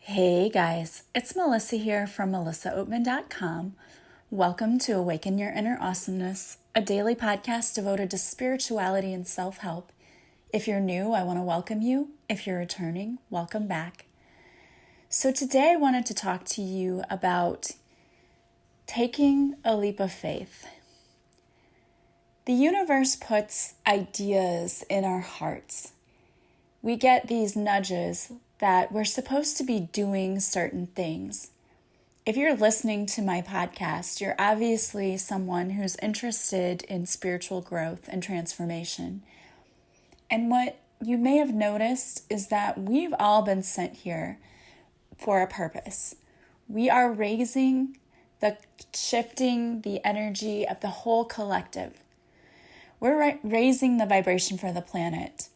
Hey guys, it's Melissa here from melissaoatman.com. Welcome to Awaken Your Inner Awesomeness, a daily podcast devoted to spirituality and self-help. If you're new, I want to welcome you. If you're returning, welcome back. So today I wanted to talk to you about taking a leap of faith. The universe puts ideas in our hearts. We get these nudges that we're supposed to be doing certain things. If you're listening to my podcast, you're obviously someone who's interested in spiritual growth and transformation. And what you may have noticed is that we've all been sent here for a purpose. We are shifting the energy of the whole collective. We're raising the vibration for the planet.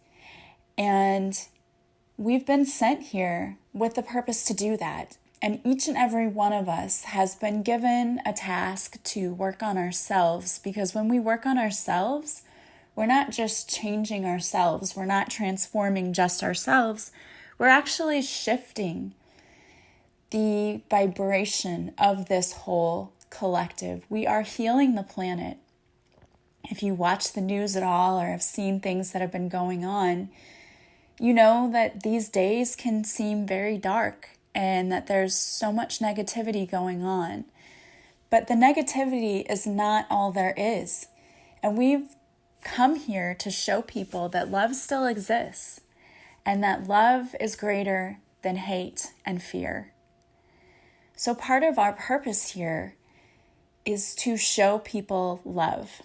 And we've been sent here with the purpose to do that. And each and every one of us has been given a task to work on ourselves, because when we work on ourselves, we're not just changing ourselves. We're not transforming just ourselves. We're actually shifting the vibration of this whole collective. We are healing the planet. If you watch the news at all or have seen things that have been going on, you know that these days can seem very dark and that there's so much negativity going on. But the negativity is not all there is. And we've come here to show people that love still exists and that love is greater than hate and fear. So part of our purpose here is to show people love.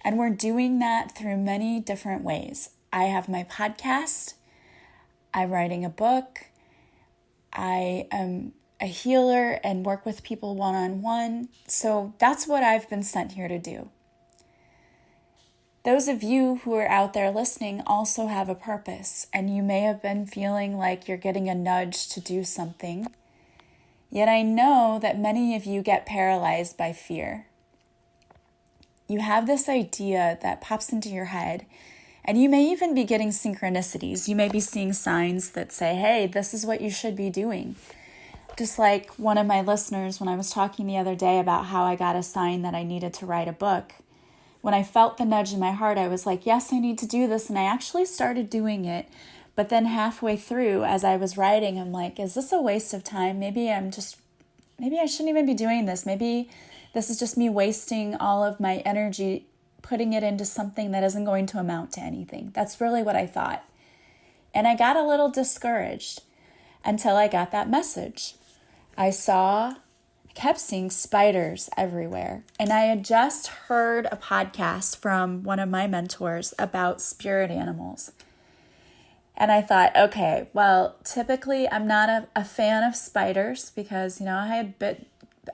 And we're doing that through many different ways. I have my podcast. I'm writing a book. I am a healer and work with people one-on-one. So that's what I've been sent here to do. Those of you who are out there listening also have a purpose, and you may have been feeling like you're getting a nudge to do something. Yet I know that many of you get paralyzed by fear. You have this idea that pops into your head, and you may even be getting synchronicities. You may be seeing signs that say, hey, this is what you should be doing. Just like one of my listeners, when I was talking the other day about how I got a sign that I needed to write a book, when I felt the nudge in my heart, I was like, yes, I need to do this. And I actually started doing it. But then halfway through, as I was writing, I'm like, is this a waste of time? Maybe I shouldn't even be doing this. Maybe this is just me wasting all of my energy putting it into something that isn't going to amount to anything. That's really what I thought. And I got a little discouraged until I got that message. I kept seeing spiders everywhere. And I had just heard a podcast from one of my mentors about spirit animals. And I thought, okay, well, typically I'm not a fan of spiders because,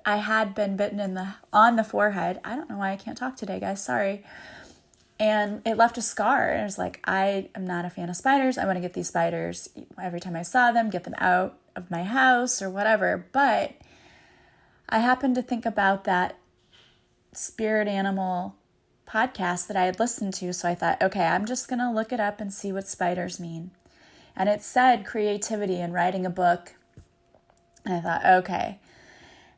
I had been bitten on the forehead. I don't know why I can't talk today, guys. Sorry. And it left a scar. And I was like, I am not a fan of spiders. I want to get these spiders every time I saw them, get them out of my house or whatever. But I happened to think about that spirit animal podcast that I had listened to. So I thought, okay, I'm just going to look it up and see what spiders mean. And it said creativity and writing a book. And I thought, okay.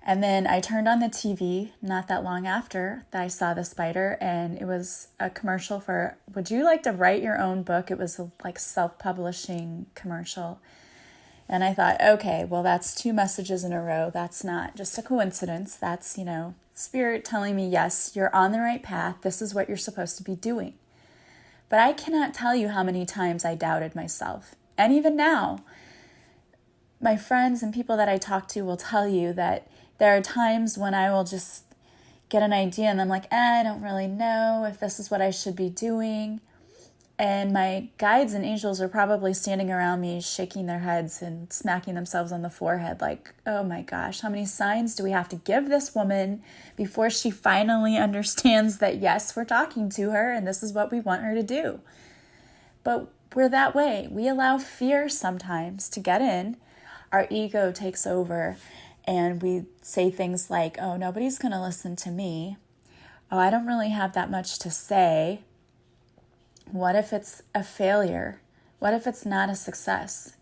And then I turned on the TV not that long after that I saw the spider, and it was a commercial for, would you like to write your own book? It was a self-publishing commercial. And I thought, okay, well, that's 2 messages in a row. That's not just a coincidence. That's, spirit telling me, yes, you're on the right path. This is what you're supposed to be doing. But I cannot tell you how many times I doubted myself. And even now, my friends and people that I talk to will tell you that there are times when I will just get an idea and I'm like, I don't really know if this is what I should be doing. And my guides and angels are probably standing around me, shaking their heads and smacking themselves on the forehead like, oh my gosh, how many signs do we have to give this woman before she finally understands that, yes, we're talking to her and this is what we want her to do. But we're that way. We allow fear sometimes to get in. Our ego takes over. And we say things like, oh, nobody's going to listen to me. Oh, I don't really have that much to say. What if it's a failure? What if it's not a success?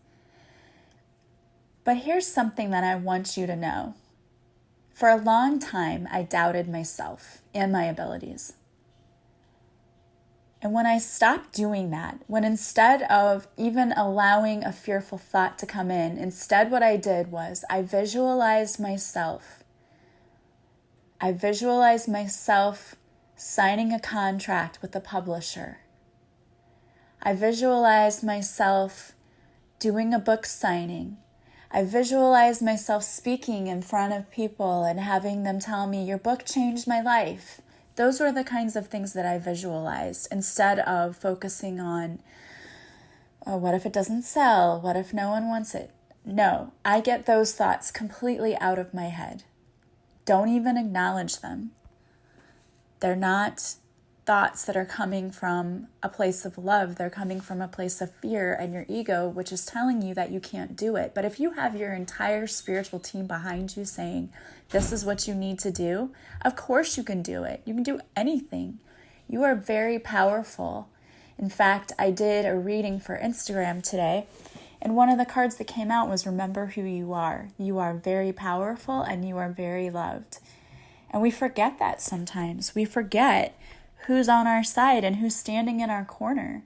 But here's something that I want you to know. For a long time, I doubted myself and my abilities. And when I stopped doing that, when instead of even allowing a fearful thought to come in, instead what I did was I visualized myself. I visualized myself signing a contract with a publisher. I visualized myself doing a book signing. I visualized myself speaking in front of people and having them tell me, your book changed my life. Those were the kinds of things that I visualized instead of focusing on, oh, what if it doesn't sell? What if no one wants it? No, I get those thoughts completely out of my head. Don't even acknowledge them. They're not thoughts that are coming from a place of love. They're coming from a place of fear and your ego, which is telling you that you can't do it. But if you have your entire spiritual team behind you saying, this is what you need to do, of course you can do it. You can do anything. You are very powerful. In fact, I did a reading for Instagram today, and one of the cards that came out was remember who you are. You are very powerful and you are very loved. And we forget that sometimes. We forget who's on our side and who's standing in our corner.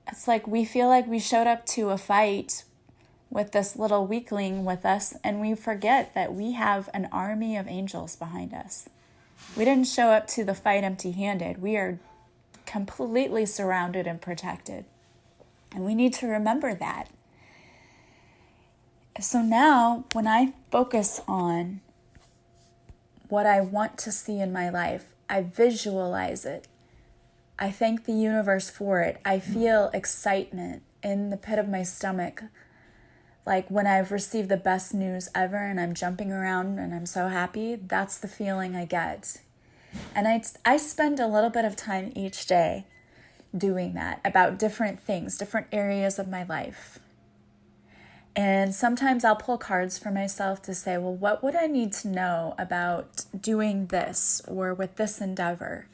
It's like we feel like we showed up to a fight with this little weakling with us, and we forget that we have an army of angels behind us. We didn't show up to the fight empty-handed. We are completely surrounded and protected. And we need to remember that. So now, when I focus on what I want to see in my life, I visualize it. I thank the universe for it. I feel excitement in the pit of my stomach. Like when I've received the best news ever and I'm jumping around and I'm so happy, that's the feeling I get. And I spend a little bit of time each day doing that about different things, different areas of my life. And sometimes I'll pull cards for myself to say, well, what would I need to know about doing this or with this endeavor?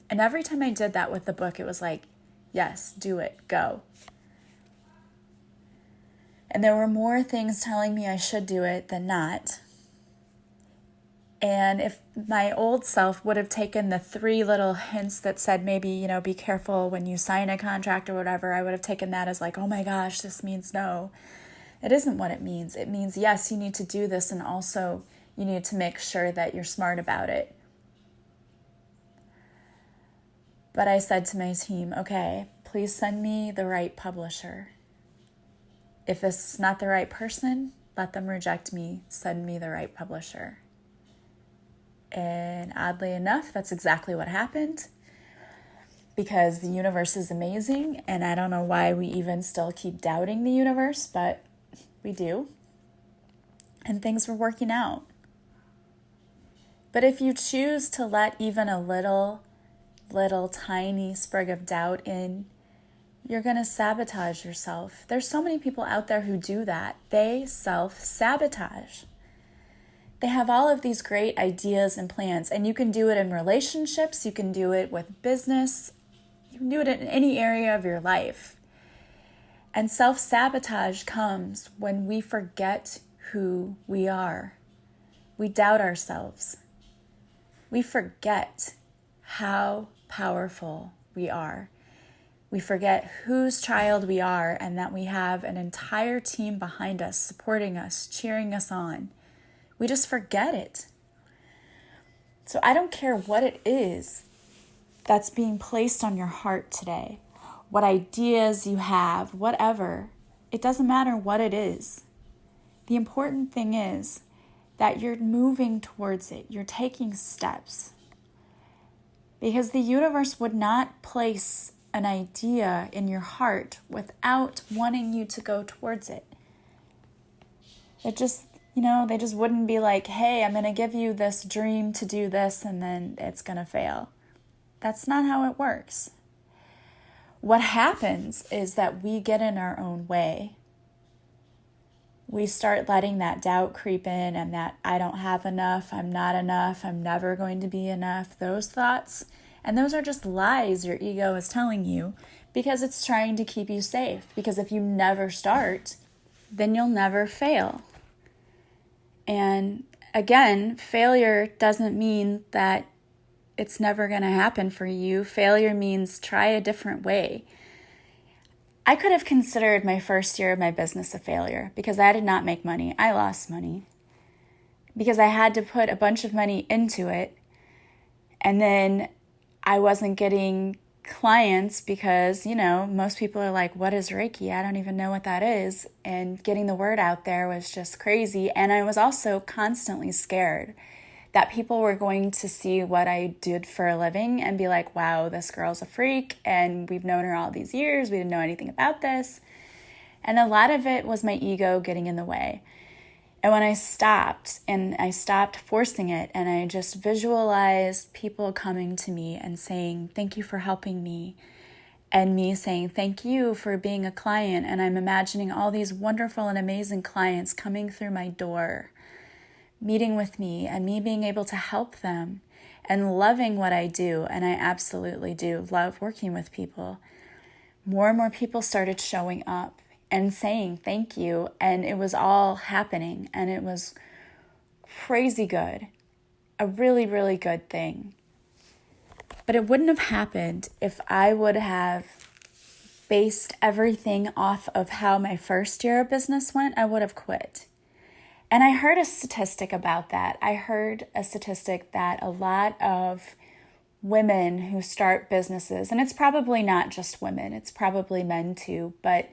And every time I did that with the book, it was like, yes, do it, go. And there were more things telling me I should do it than not. And if my old self would have taken the 3 little hints that said maybe, be careful when you sign a contract or whatever, I would have taken that as like, oh my gosh, this means no. It isn't what it means. It means, yes, you need to do this, and also you need to make sure that you're smart about it. But I said to my team, okay, please send me the right publisher. If this is not the right person, let them reject me, send me the right publisher. And oddly enough, that's exactly what happened, because the universe is amazing, and I don't know why we even still keep doubting the universe, but we do. And things were working out. But if you choose to let even a little tiny sprig of doubt in, you're going to sabotage yourself. There's so many people out there who do that. They self-sabotage. They have all of these great ideas and plans, and you can do it in relationships, you can do it with business, you can do it in any area of your life. And self-sabotage comes when we forget who we are. We doubt ourselves. We forget how powerful we are. We forget whose child we are and that we have an entire team behind us, supporting us, cheering us on. We just forget it. So I don't care what it is that's being placed on your heart today, what ideas you have, whatever. It doesn't matter what it is. The important thing is that you're moving towards it. You're taking steps. Because the universe would not place an idea in your heart without wanting you to go towards it. It just, they just wouldn't be like, hey, I'm going to give you this dream to do this and then it's going to fail. That's not how it works. What happens is that we get in our own way. We start letting that doubt creep in and that I don't have enough, I'm not enough, I'm never going to be enough, those thoughts. And those are just lies your ego is telling you because it's trying to keep you safe. Because if you never start, then you'll never fail. And again, failure doesn't mean that it's never going to happen for you. Failure means try a different way. I could have considered my first year of my business a failure because I did not make money. I lost money because I had to put a bunch of money into it, and then I wasn't getting clients because, most people are like, what is Reiki? I don't even know what that is. And getting the word out there was just crazy. And I was also constantly scared that people were going to see what I did for a living and be like, wow, this girl's a freak, and we've known her all these years. We didn't know anything about this. And a lot of it was my ego getting in the way. And when I stopped forcing it, and I just visualized people coming to me and saying, thank you for helping me, and me saying, thank you for being a client, and I'm imagining all these wonderful and amazing clients coming through my door, meeting with me, and me being able to help them, and loving what I do, and I absolutely do love working with people. More and more people started showing up and saying thank you, and it was all happening, and it was crazy good, a really, really good thing. But it wouldn't have happened if I would have based everything off of how my first year of business went. I would have quit. And I heard a statistic about that. I heard a statistic that a lot of women who start businesses, and it's probably not just women, it's probably men too, but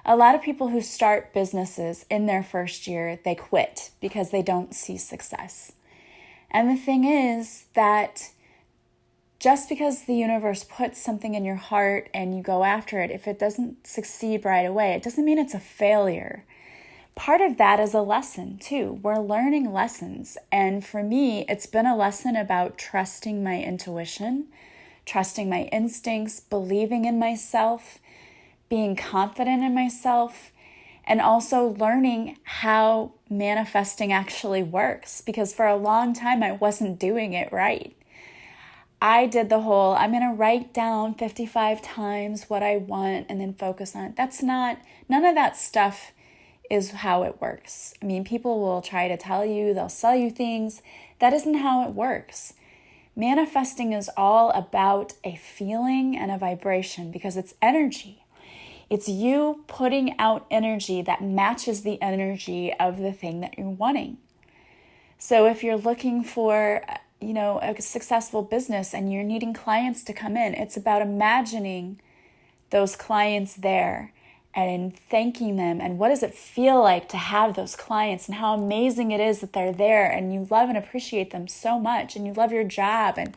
a lot of people who start businesses in their first year, they quit because they don't see success. And the thing is that just because the universe puts something in your heart and you go after it, if it doesn't succeed right away, it doesn't mean it's a failure. Part of that is a lesson too. We're learning lessons. And for me, it's been a lesson about trusting my intuition, trusting my instincts, believing in myself, being confident in myself, and also learning how manifesting actually works, because for a long time I wasn't doing it right. I did the whole, I'm going to write down 55 times what I want and then focus on it. None of that stuff is how it works. I mean, people will try to tell you, they'll sell you things. That isn't how it works. Manifesting is all about a feeling and a vibration because it's energy. It's you putting out energy that matches the energy of the thing that you're wanting. So if you're looking for, a successful business and you're needing clients to come in, it's about imagining those clients there and thanking them. And what does it feel like to have those clients, and how amazing it is that they're there and you love and appreciate them so much and you love your job, and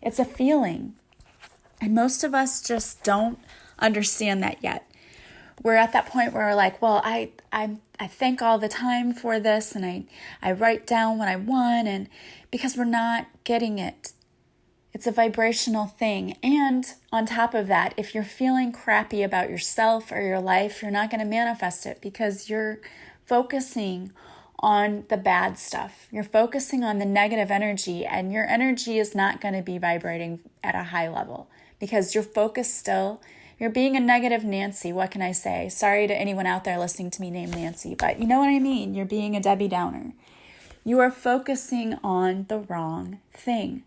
it's a feeling. And most of us just don't understand that yet. We're at that point where we're like, well, I thank all the time for this, and I write down what I want, and because we're not getting it. It's a vibrational thing. And on top of that, if you're feeling crappy about yourself or your life, you're not going to manifest it because you're focusing on the bad stuff. You're focusing on the negative energy, and your energy is not going to be vibrating at a high level because you're focused still. You're being a negative Nancy. What can I say? Sorry to anyone out there listening to me named Nancy, but you know what I mean. You're being a Debbie Downer. You are focusing on the wrong thing.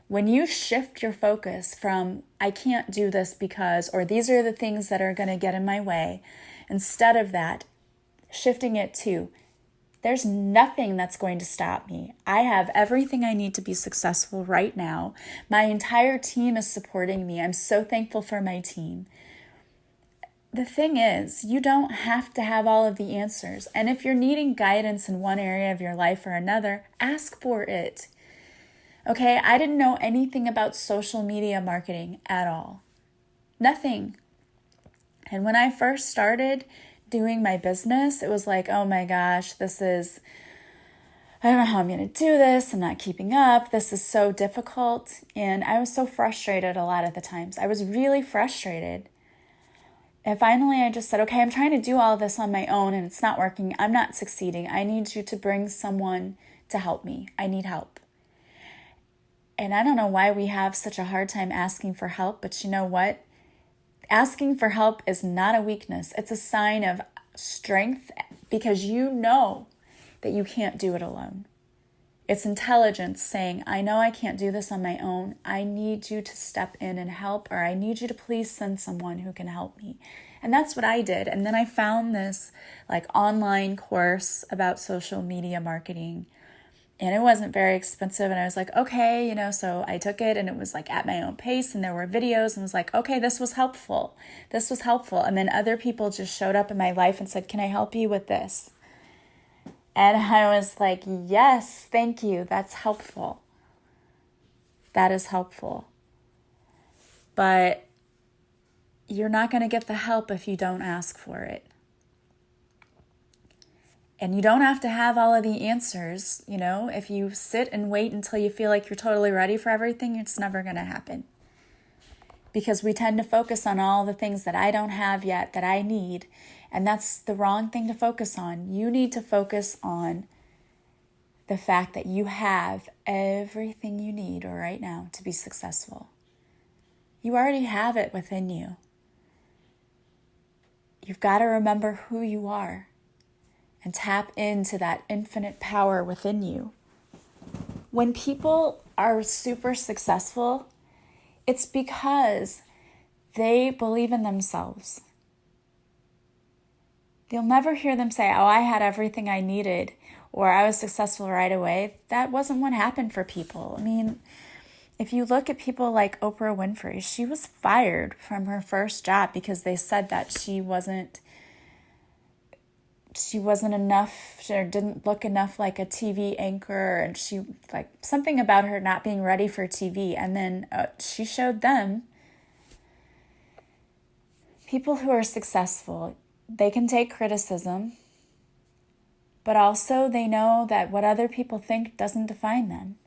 When you shift your focus from, I can't do this because, or these are the things that are going to get in my way, instead of that, shifting it to, there's nothing that's going to stop me. I have everything I need to be successful right now. My entire team is supporting me. I'm so thankful for my team. The thing is, you don't have to have all of the answers. And if you're needing guidance in one area of your life or another, ask for it. Okay, I didn't know anything about social media marketing at all. Nothing. And when I first started doing my business, it was like, oh my gosh, I don't know how I'm going to do this. I'm not keeping up. This is so difficult. And I was so frustrated a lot of the times. I was really frustrated. And finally, I just said, okay, I'm trying to do all of this on my own and it's not working. I'm not succeeding. I need you to bring someone to help me. I need help. And I don't know why we have such a hard time asking for help, but you know what? Asking for help is not a weakness. It's a sign of, strength because you know that you can't do it alone. It's intelligence saying, I know I can't do this on my own. I need you to step in and help, or I need you to please send someone who can help me. And that's what I did. And then I found this like online course about social media marketing, and it wasn't very expensive. And I was like, okay, so I took it, and it was like at my own pace, and there were videos, and was like, okay, this was helpful. This was helpful. And then other people just showed up in my life and said, can I help you with this? And I was like, yes, thank you. That's helpful. That is helpful. But you're not going to get the help if you don't ask for it. And you don't have to have all of the answers. If you sit and wait until you feel like you're totally ready for everything, it's never going to happen. Because we tend to focus on all the things that I don't have yet that I need. And that's the wrong thing to focus on. You need to focus on the fact that you have everything you need right now to be successful. You already have it within you. You've got to remember who you are and tap into that infinite power within you. When people are super successful, it's because they believe in themselves. You'll never hear them say, oh, I had everything I needed, or I was successful right away. That wasn't what happened for people. I mean, if you look at people like Oprah Winfrey, she was fired from her first job because they said that she wasn't enough, or didn't look enough like a TV anchor, and she like something about her not being ready for TV. And then she showed them, people who are successful, they can take criticism, but also they know that what other people think doesn't define them.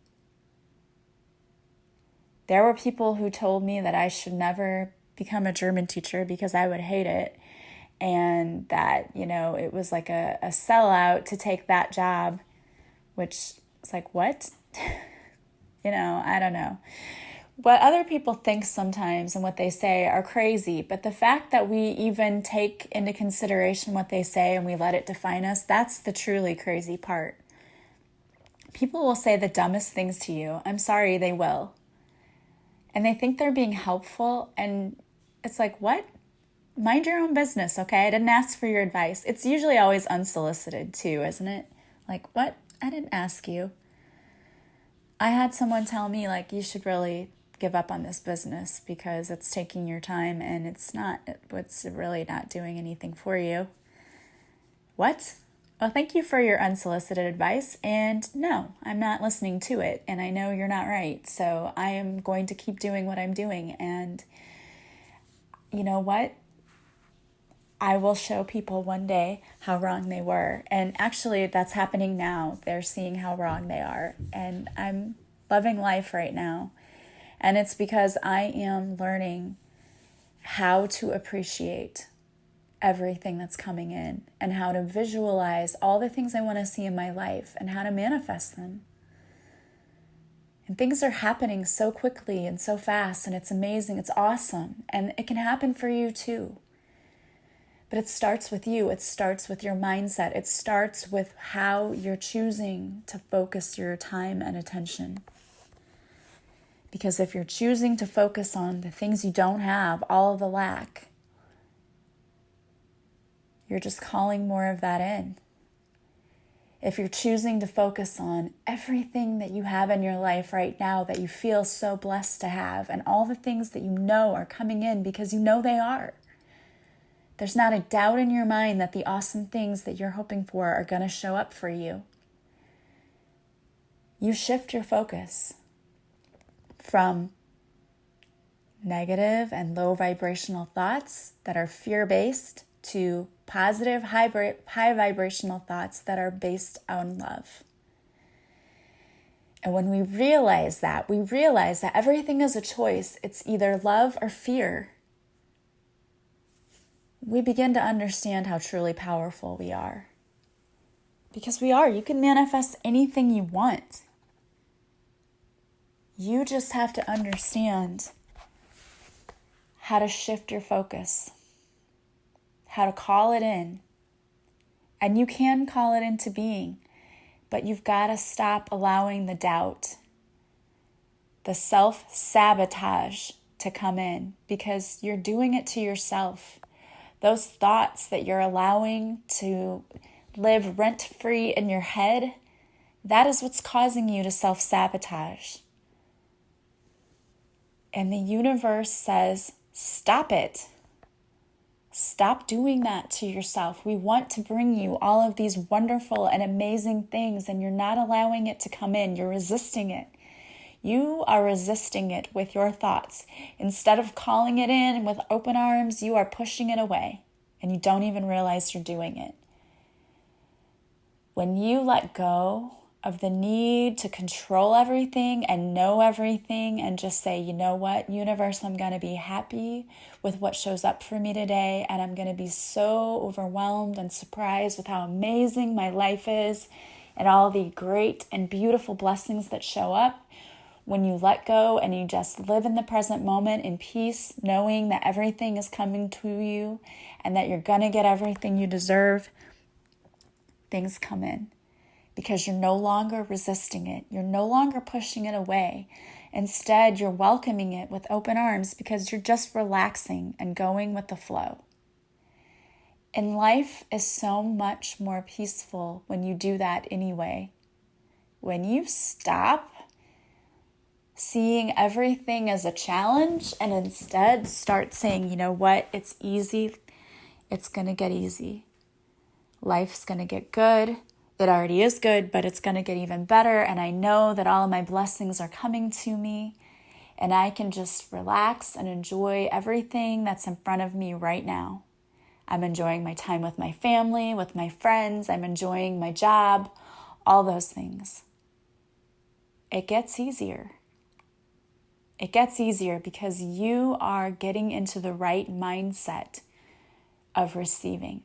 There were people who told me that I should never become a German teacher because I would hate it, and that, it was like a sellout to take that job, which is like, what? I don't know. What other people think sometimes and what they say are crazy, but the fact that we even take into consideration what they say and we let it define us, that's the truly crazy part. People will say the dumbest things to you. I'm sorry, they will. And they think they're being helpful, and it's like, what? Mind your own business, okay? I didn't ask for your advice. It's usually always unsolicited too, isn't it? Like, what? I didn't ask you. I had someone tell me, like, you should really give up on this business because it's taking your time and it's really not doing anything for you. What? Well, thank you for your unsolicited advice, and no, I'm not listening to it, and I know you're not right, so I am going to keep doing what I'm doing, and you know what? I will show people one day how wrong they were, and actually that's happening now. They're seeing how wrong they are, and I'm loving life right now. And it's because I am learning how to appreciate everything that's coming in and how to visualize all the things I want to see in my life and how to manifest them. And things are happening so quickly and so fast, and it's amazing. It's awesome. And it can happen for you too. But it starts with you. It starts with your mindset. It starts with how you're choosing to focus your time and attention. Because if you're choosing to focus on the things you don't have, all of the lack, you're just calling more of that in. If you're choosing to focus on everything that you have in your life right now that you feel so blessed to have, and all the things that you know are coming in because you know they are, there's not a doubt in your mind that the awesome things that you're hoping for are going to show up for you. You shift your focus from negative and low vibrational thoughts that are fear-based to positive, high vibrational thoughts that are based on love. And when we realize that everything is a choice, it's either love or fear, we begin to understand how truly powerful we are. Because we are. You can manifest anything you want. You just have to understand how to shift your focus, how to call it in, And you can call it into being, but you've got to stop allowing the doubt, the self-sabotage to come in, because you're doing it to yourself. Those thoughts that you're allowing to live rent-free in your head, that is what's causing you to self-sabotage. And the universe says, stop it. Stop doing that to yourself. We want to bring you all of these wonderful and amazing things, and you're not allowing it to come in. You're resisting it. You are resisting it with your thoughts. Instead of calling it in with open arms, you are pushing it away, and you don't even realize you're doing it. When you let go of the need to control everything and know everything and just say, you know what, universe, I'm going to be happy with what shows up for me today, and I'm going to be so overwhelmed and surprised with how amazing my life is and all the great and beautiful blessings that show up. When you let go and you just live in the present moment in peace, knowing that everything is coming to you and that you're going to get everything you deserve, things come in. Because you're no longer resisting it. You're no longer pushing it away. Instead, you're welcoming it with open arms because you're just relaxing and going with the flow. And life is so much more peaceful when you do that anyway. When you stop seeing everything as a challenge and instead start saying, you know what, it's easy. It's going to get easy. Life's going to get good. It already is good, but it's going to get even better. And I know that all of my blessings are coming to me. And I can just relax and enjoy everything that's in front of me right now. I'm enjoying my time with my family, with my friends. I'm enjoying my job, all those things. It gets easier. It gets easier because you are getting into the right mindset of receiving.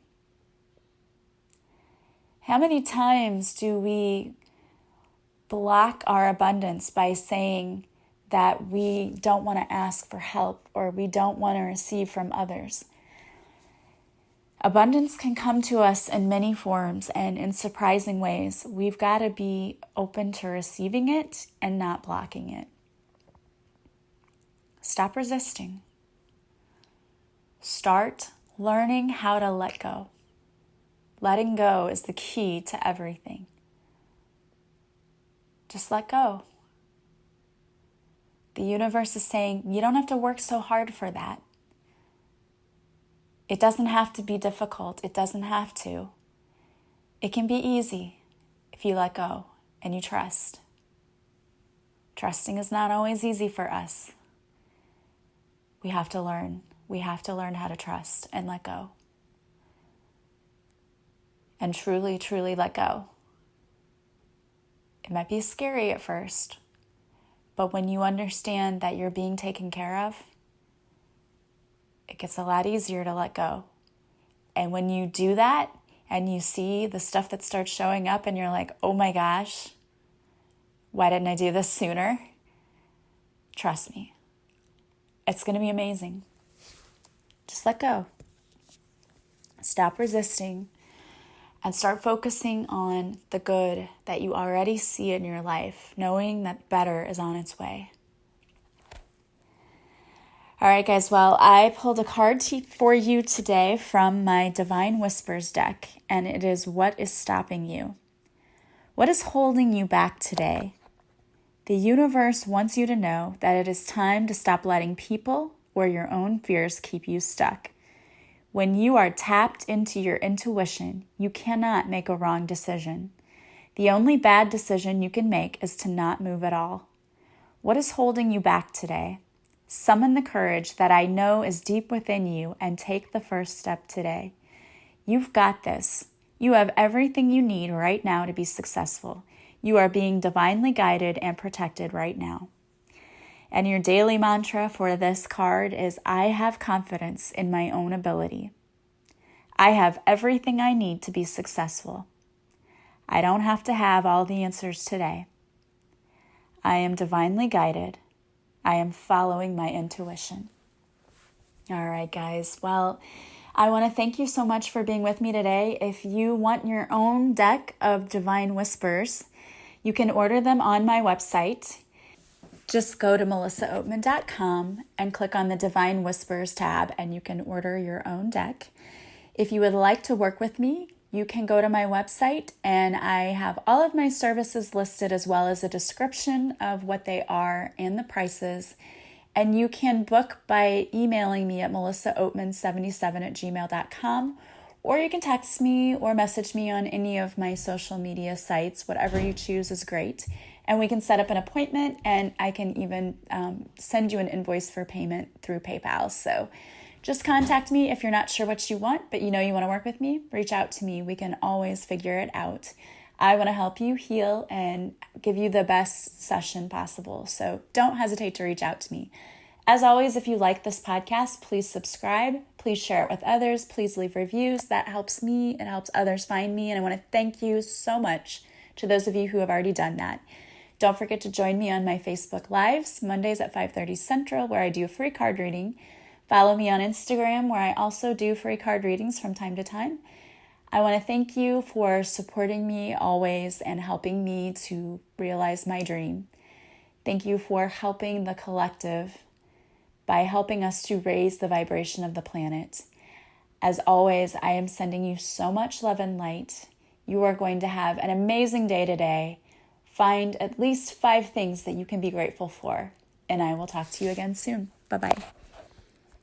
How many times do we block our abundance by saying that we don't want to ask for help or we don't want to receive from others? Abundance can come to us in many forms and in surprising ways. We've got to be open to receiving it and not blocking it. Stop resisting. Start learning how to let go. Letting go is the key to everything. Just let go. The universe is saying, you don't have to work so hard for that. It doesn't have to be difficult. It doesn't have to. It can be easy if you let go and you trust. Trusting is not always easy for us. We have to learn. We have to learn how to trust and let go. And truly, truly let go. It might be scary at first, but when you understand that you're being taken care of, it gets a lot easier to let go. And when you do that and you see the stuff that starts showing up and you're like, oh my gosh, why didn't I do this sooner? Trust me, it's going to be amazing. Just let go. Stop resisting. And start focusing on the good that you already see in your life, knowing that better is on its way. All right, guys. Well, I pulled a card for you today from my Divine Whispers deck, and it is what is stopping you? What is holding you back today? The universe wants you to know that it is time to stop letting people or your own fears keep you stuck. When you are tapped into your intuition, you cannot make a wrong decision. The only bad decision you can make is to not move at all. What is holding you back today? Summon the courage that I know is deep within you and take the first step today. You've got this. You have everything you need right now to be successful. You are being divinely guided and protected right now. And your daily mantra for this card is, I have confidence in my own ability. I have everything I need to be successful. I don't have to have all the answers today. I am divinely guided. I am following my intuition. All right, guys. Well, I want to thank you so much for being with me today. If you want your own deck of Divine Whispers, you can order them on my website. Just go to melissaoatman.com and click on the Divine Whispers tab, and you can order your own deck. If you would like to work with me, you can go to my website, and I have all of my services listed as well as a description of what they are and the prices. And you can book by emailing me at melissaoatman77@gmail.com, or you can text me or message me on any of my social media sites. Whatever you choose is great. And we can set up an appointment, and I can even send you an invoice for payment through PayPal. So just contact me if you're not sure what you want, but you know you want to work with me. Reach out to me. We can always figure it out. I want to help you heal and give you the best session possible. So don't hesitate to reach out to me. As always, if you like this podcast, please subscribe. Please share it with others. Please leave reviews. That helps me. It helps others find me. And I want to thank you so much to those of you who have already done that. Don't forget to join me on my Facebook Lives, Mondays at 5:30 Central, where I do a free card reading. Follow me on Instagram, where I also do free card readings from time to time. I want to thank you for supporting me always and helping me to realize my dream. Thank you for helping the collective by helping us to raise the vibration of the planet. As always, I am sending you so much love and light. You are going to have an amazing day today. Find at least 5 things that you can be grateful for, and I will talk to you again soon. Bye-bye.